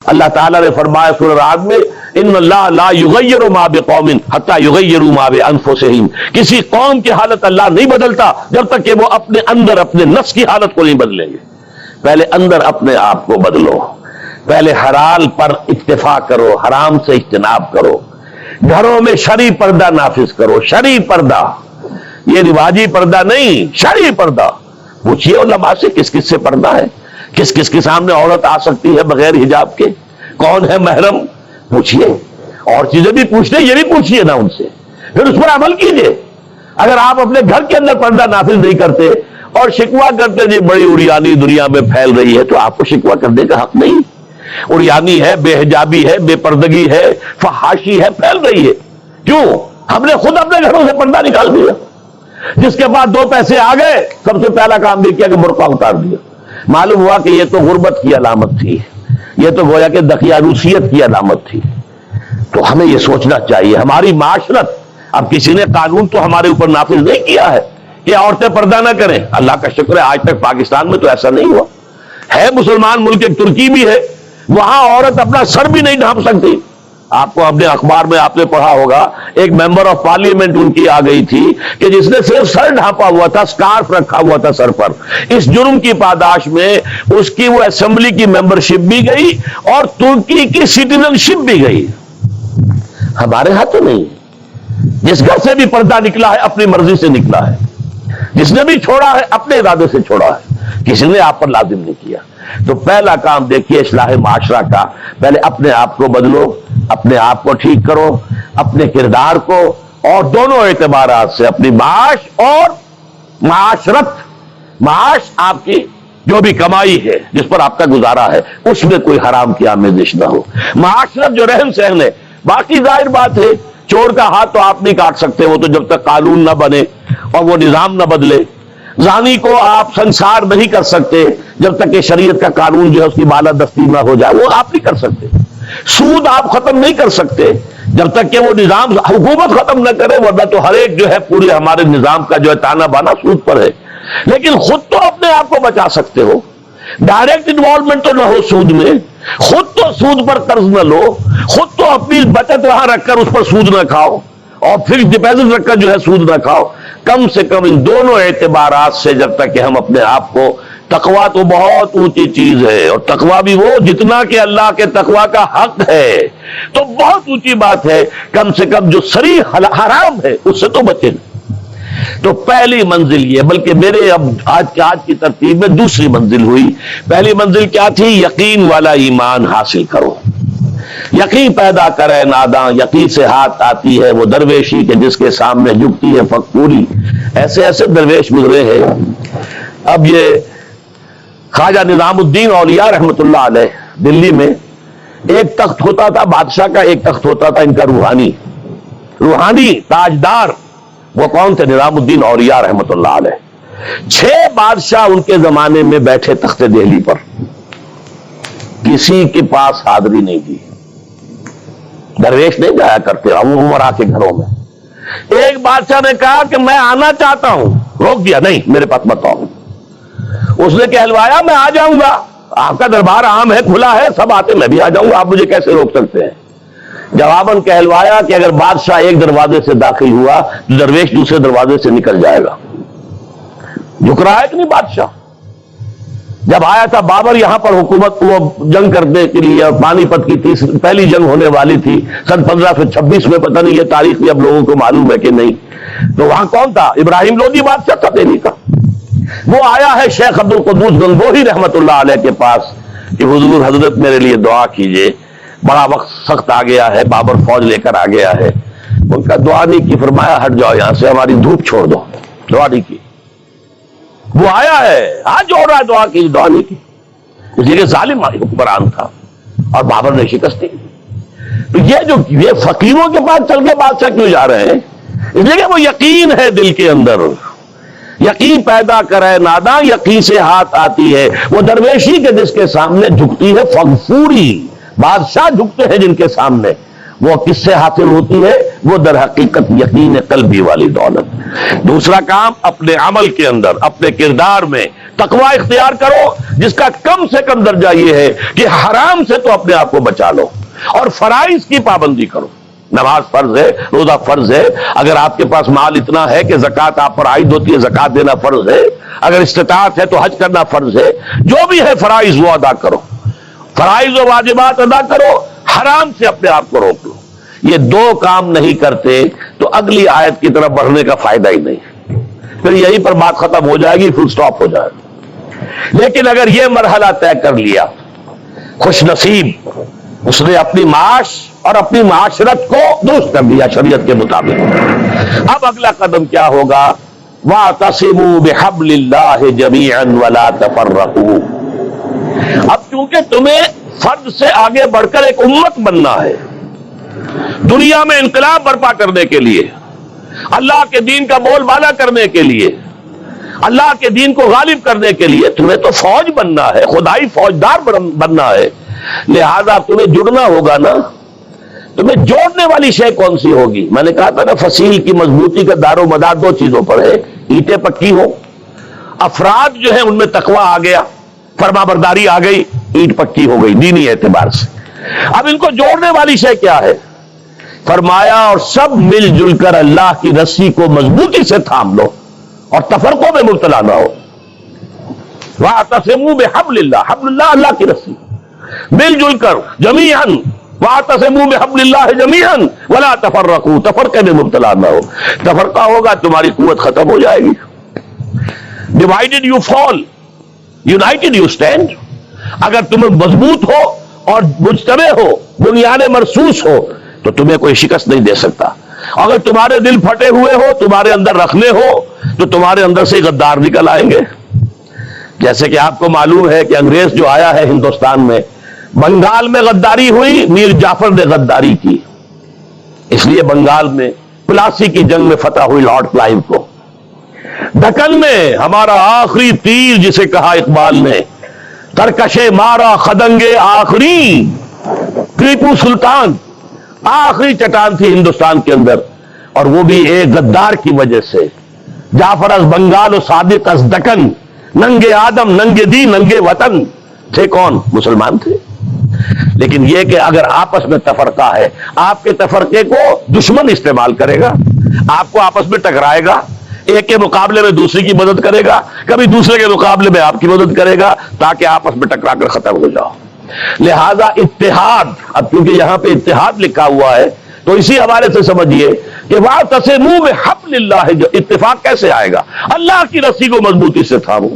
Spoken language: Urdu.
اللہ تعالیٰ نے فرمایا سورہ رعد میں ان اللہ لا یغیر ما بقوم حتی یغیروا ما بانفسہم، کسی قوم کی حالت اللہ نہیں بدلتا جب تک کہ وہ اپنے اندر اپنے نفس کی حالت کو نہیں بدلیں گے۔ پہلے اندر اپنے آپ کو بدلو، پہلے حلال پر اکتفا کرو، حرام سے اجتناب کرو، گھروں میں شرعی پردہ نافذ کرو، شرعی پردہ، یہ رواجی پردہ نہیں، شرعی پردہ۔ پوچھئے علماء سے کس کس سے پردہ ہے، کس کس کے سامنے عورت آ سکتی ہے بغیر حجاب کے، کون ہے محرم، پوچھئے۔ اور چیزیں بھی پوچھتے یہ بھی پوچھئے نا ان سے، پھر اس پر عمل کیجئے۔ اگر آپ اپنے گھر کے اندر پردہ نافذ نہیں کرتے اور شکوہ کرتے جی بڑی اڑیانی دنیا میں پھیل رہی ہے، تو آپ کو شکوہ کرنے کا حق نہیں۔ اڑیانی ہے، بے حجابی ہے، بے پردگی ہے، فحاشی ہے، پھیل رہی ہے، کیوں؟ ہم نے خود اپنے گھروں سے پردہ نکال دیا۔ جس کے بعد 2 پیسے آ گئے، سب سے پہلا کام یہ کیا کہ برقع اتار دیا۔ معلوم ہوا کہ یہ تو غربت کی علامت تھی، یہ تو گویا کہ دقیانوسیت کی علامت تھی۔ تو ہمیں یہ سوچنا چاہیے، ہماری معاشرت، اب کسی نے قانون تو ہمارے اوپر نافذ نہیں کیا ہے کہ عورتیں پردہ نہ کریں، اللہ کا شکر ہے آج تک پاکستان میں تو ایسا نہیں ہوا ہے۔ مسلمان ملک ایک ترکی بھی ہے، وہاں عورت اپنا سر بھی نہیں ڈھانپ سکتی۔ آپ کو اپنے اخبار میں آپ نے پڑھا ہوگا، ایک ممبر آف پارلیمنٹ ان کی آ گئی تھی کہ جس نے صرف سر ڈھانپا ہوا تھا، سکارف رکھا ہوا تھا سر پر، اس جرم کی پاداش میں اس کی وہ اسمبلی کی ممبرشپ بھی گئی اور ترکی کی سٹیزن شپ بھی گئی۔ ہمارے ہاں تو نہیں، جس گھر سے بھی پردہ نکلا ہے اپنی مرضی سے نکلا ہے، جس نے بھی چھوڑا ہے اپنے ارادے سے چھوڑا ہے، کسی نے آپ پر لازم نہیں کیا۔ تو پہلا کام دیکھیے اصلاح معاشرہ کا، پہلے اپنے آپ کو بدلو، اپنے آپ کو ٹھیک کرو، اپنے کردار کو، اور دونوں اعتبارات سے اپنی معاش اور معاشرت، معاش آپ کی جو بھی کمائی ہے جس پر آپ کا گزارا ہے اس میں کوئی حرام کی آمیزش نہ ہو، معاشرت جو رہن سہن ہے، باقی ظاہر بات ہے چور کا ہاتھ تو آپ نہیں کاٹ سکتے، وہ تو جب تک قانون نہ بنے اور وہ نظام نہ بدلے، زانی کو آپ سنسار نہیں کر سکتے جب تک کہ شریعت کا قانون جو ہے اس کی بالادستی نہ ہو جائے، وہ آپ نہیں کر سکتے، سود آپ ختم نہیں کر سکتے جب تک کہ وہ نظام حکومت ختم نہ کرے، ورنہ تو ہر ایک جو ہے پورے ہمارے نظام کا جو ہے تانا بانا سود پر ہے۔ لیکن خود تو اپنے آپ کو بچا سکتے ہو، ڈائریکٹ انوالومنٹ تو نہ ہو سود میں، خود تو سود پر قرض نہ لو، خود تو اپنی بچت وہاں رکھ کر اس پر سود نہ کھاؤ، اور پھر ڈپازٹ رکھ کر جو ہے سود نہ کھاؤ۔ کم سے کم ان دونوں اعتبارات سے جب تک کہ ہم اپنے آپ کو، تقویٰ تو بہت اونچی چیز ہے، اور تقویٰ بھی وہ جتنا کہ اللہ کے تقویٰ کا حق ہے، تو بہت اونچی بات ہے، کم سے کم جو صریح حرام ہے اس سے تو بچیں۔ تو پہلی منزل یہ، بلکہ میرے اب آج کی ترتیب میں دوسری منزل ہوئی۔ پہلی منزل کیا تھی؟ یقین والا ایمان حاصل کرو، یقین پیدا کرے ناداں، یقین سے ہاتھ آتی ہے وہ درویشی کہ جس کے سامنے جھکتی ہے فقوری۔ ایسے ایسے درویش گزرے ہیں۔ اب یہ خواجہ نظام الدین اولیاء رحمت اللہ علیہ، دلی میں ایک تخت ہوتا تھا بادشاہ کا، ایک تخت ہوتا تھا ان کا روحانی تاجدار۔ وہ کون تھے؟ نظام الدین اولیاء رحمت اللہ علیہ۔ 6 بادشاہ ان کے زمانے میں بیٹھے تخت دہلی پر، کسی کے پاس حاضری نہیں دی، درویش نہیں جایا کرتے عمرا کے گھروں میں۔ ایک بادشاہ نے کہا کہ میں آنا چاہتا ہوں، روک دیا، نہیں میرے پاس مت آؤ۔ اس نے کہلوایا میں آ جاؤں گا، آپ کا دربار عام ہے، کھلا ہے، سب آتے، میں بھی آ جاؤں گا، آپ مجھے کیسے روک سکتے ہیں؟ جواباً کہلوایا کہ اگر بادشاہ ایک دروازے سے داخل ہوا تو درویش دوسرے دروازے سے نکل جائے گا۔ جھک رہا ہے کہ نہیں بادشاہ؟ جب آیا تھا بابر یہاں پر حکومت وہ جنگ کرنے کے لیے، پانی پت کی پہلی جنگ ہونے والی تھی سن 1526 میں، پتہ نہیں یہ تاریخ بھی اب لوگوں کو معلوم ہے کہ نہیں، تو وہاں کون تھا؟ ابراہیم لودھی بادشاہ تھا دہلی کا۔ وہ آیا ہے شیخ عبد القدوس گنگوہی رحمت اللہ علیہ کے پاس کہ حضور حضرت میرے لیے دعا کیجئے، بڑا وقت سخت آ گیا ہے، بابر فوج لے کر آ گیا ہے۔ ان کا دعا نہیں کی، فرمایا ہٹ جاؤ یہاں سے، ہماری دھوپ چھوڑ دو، دعا نہیں کی۔ وہ آیا ہے ہاتھ جوڑ رہا ہے، دعا کی، دعا نہیں کی، اس لیے کہ ظالم حکمران تھا اور بابر نے شکست دی۔ تو یہ فقیروں کے پاس چل کے بادشاہ کیوں جا رہے ہیں؟ اس لیے کہ وہ یقین ہے دل کے اندر، یقین پیدا کرے ناداں، یقین سے ہاتھ آتی ہے وہ درویشی کے جس کے سامنے جھکتی ہے فغفوری۔ بادشاہ جھکتے ہیں جن کے سامنے، وہ کس سے حاصل ہوتی ہے؟ وہ در حقیقت یقین قلبی والی دولت۔ دوسرا کام، اپنے عمل کے اندر، اپنے کردار میں تقوی اختیار کرو جس کا کم سے کم درجہ یہ ہے کہ حرام سے تو اپنے آپ کو بچا لو اور فرائض کی پابندی کرو. نماز فرض ہے، روزہ فرض ہے، اگر آپ کے پاس مال اتنا ہے کہ زکوٰۃ آپ پر عائد ہوتی ہے زکوٰۃ دینا فرض ہے، اگر استطاعت ہے تو حج کرنا فرض ہے، جو بھی ہے فرائض وہ ادا کرو، فرائض و واجبات ادا کرو، حرام سے اپنے آپ کو روک لو. یہ دو کام نہیں کرتے تو اگلی آیت کی طرف بڑھنے کا فائدہ ہی نہیں، پھر یہیں پر بات ختم ہو جائے گی، فل سٹاپ ہو جائے گا. لیکن اگر یہ مرحلہ طے کر لیا، خوش نصیب، اس نے اپنی معاش اور اپنی معاشرت کو درست کر دیا شریعت کے مطابق. اب اگلا قدم کیا ہوگا؟ وَاعْتَصِمُوا بِحَبْلِ اللَّهِ جَمِيعًا وَلَا تَفَرَّقُوا. اب چونکہ تمہیں فرد سے آگے بڑھ کر ایک امت بننا ہے، دنیا میں انقلاب برپا کرنے کے لیے، اللہ کے دین کا بول بالا کرنے کے لیے، اللہ کے دین کو غالب کرنے کے لیے تمہیں تو فوج بننا ہے، خدائی فوجدار بننا ہے. لہذا تمہیں جڑنا ہوگا نا. تمہیں جوڑنے والی شے کون سی ہوگی؟ میں نے کہا تھا نا، فصیل کی مضبوطی کا دار و مدار دو چیزوں پر ہے، اینٹیں پکی ہو، افراد جو ہیں ان میں تقویٰ آ گیا، فرما برداری آ گئی، اینٹ پکی ہو گئی دینی اعتبار سے. اب ان کو جوڑنے والی شے کیا ہے؟ فرمایا اور سب مل جل کر اللہ کی رسی کو مضبوطی سے تھام لو اور تفرقوں میں مبتلا نہ ہو. وَاعْتَصِمُوا بِحَبْلِ اللَّهِ، حبل اللہ، اللہ کی رسی، مل جل کر جمیعاً. وَاعْتَصِمُوا بِحَبْلِ اللَّهِ جَمِيعًا وَلَا تَفَرَّقُوا، تفرقے میں مبتلا نہ ہو. تفرقہ ہوگا تمہاری قوت ختم ہو جائے گی. Divided you fall, United you stand. اگر تم مضبوط ہو اور مجتمع ہو، بنیاد مرصوص ہو، تو تمہیں کوئی شکست نہیں دے سکتا. اگر تمہارے دل پھٹے ہوئے ہو، تمہارے اندر رکھنے ہو، تو تمہارے اندر سے غدار نکل آئیں گے. جیسے کہ آپ کو معلوم ہے کہ انگریز جو آیا ہے ہندوستان میں، بنگال میں غداری ہوئی، میر جعفر نے غداری کی، اس لیے بنگال میں پلاسی کی جنگ میں فتح ہوئی لارڈ کلائیو کو. دکن میں ہمارا آخری تیر جسے کہا اقبال نے، ترکشے مارا خدنگے آخری، ٹیپو سلطان آخری چٹان تھی ہندوستان کے اندر، اور وہ بھی ایک غدار کی وجہ سے. جعفر از بنگال و صادق از دکن، ننگے آدم ننگے دی ننگے وطن. تھے کون؟ مسلمان تھے. لیکن یہ کہ اگر آپس میں تفرقہ ہے، آپ کے تفرقے کو دشمن استعمال کرے گا، آپ کو آپس میں ٹکرائے گا، ایک کے مقابلے میں دوسرے کی مدد کرے گا، کبھی دوسرے کے مقابلے میں آپ کی مدد کرے گا، تاکہ آپس میں ٹکرا کر ختم ہو جاؤ. لہذا اتحاد، اب کیونکہ یہاں پہ اتحاد لکھا ہوا ہے تو اسی حوالے سے سمجھیے کہ وَاعْتَصِمُوا بِحَبْلِ اللَّهِ، جو اتفاق کیسے آئے گا؟ اللہ کی رسی کو مضبوطی سے تھامو.